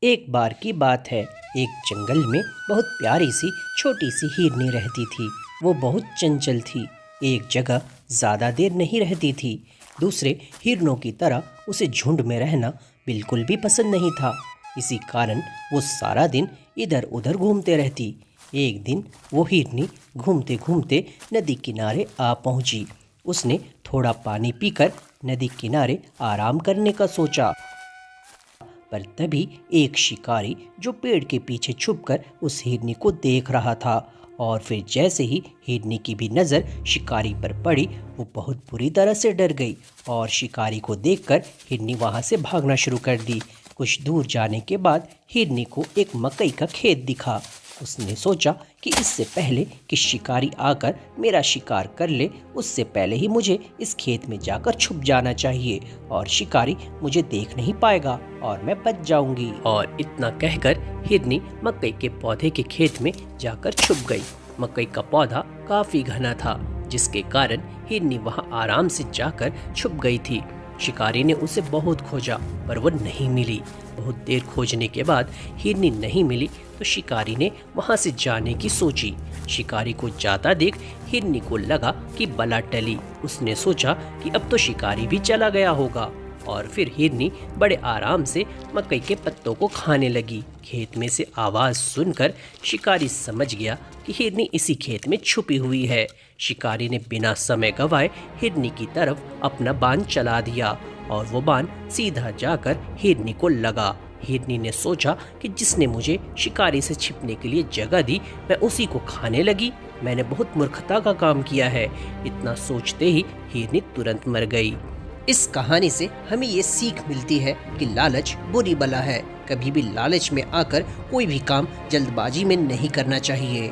एक बार की बात है। एक जंगल में बहुत प्यारी सी छोटी सी हिरनी रहती थी। वो बहुत चंचल थी। एक जगह ज़्यादा देर नहीं रहती थी। दूसरे हिरनों की तरह उसे झुंड में रहना बिल्कुल भी पसंद नहीं था। इसी कारण वो सारा दिन इधर उधर घूमते रहती। एक दिन वो हिरनी घूमते घूमते नदी किनारे आ पहुंची। उसने थोड़ा पानी पीकर नदी किनारे आराम करने का सोचा, पर तभी एक शिकारी जो पेड़ के पीछे छुपकर उस हिरनी को देख रहा था, और फिर जैसे ही हिरनी की भी नज़र शिकारी पर पड़ी, वो बहुत बुरी तरह से डर गई और शिकारी को देखकर हिरनी वहाँ से भागना शुरू कर दी। कुछ दूर जाने के बाद हिरनी को एक मकई का खेत दिखा। उसने सोचा कि इससे पहले कि शिकारी आकर मेरा शिकार कर ले, उससे पहले ही मुझे इस खेत में जाकर छुप जाना चाहिए और शिकारी मुझे देख नहीं पाएगा और मैं बच जाऊंगी। और इतना कहकर हिरनी मकई के पौधे के खेत में जाकर छुप गई। मकई का पौधा काफी घना था, जिसके कारण हिरनी वहां आराम से जाकर छुप गई थी। शिकारी ने उसे बहुत खोजा, पर वो नहीं मिली। बहुत देर खोजने के बाद हिरनी नहीं मिली तो शिकारी ने वहां से जाने की सोची। शिकारी को जाता देख हिरनी को लगा कि बला टली। उसने सोचा कि अब तो शिकारी भी चला गया होगा, और फिर हिरनी बड़े आराम से मकई के पत्तों को खाने लगी। खेत में से आवाज़ सुनकर शिकारी समझ गया कि हिरनी इसी खेत में छुपी हुई है। शिकारी ने बिना समय गंवाए हिरनी की तरफ अपना बाण चला दिया, और वो बाण सीधा जाकर हिरनी को लगा। हिरनी ने सोचा कि जिसने मुझे शिकारी से छिपने के लिए जगह दी, मैं उसी को खाने लगी। मैंने बहुत मूर्खता का काम किया है। इतना सोचते ही हिरनी तुरंत मर गई। इस कहानी से हमें ये सीख मिलती है कि लालच बुरी बला है। कभी भी लालच में आकर कोई भी काम जल्दबाजी में नहीं करना चाहिए।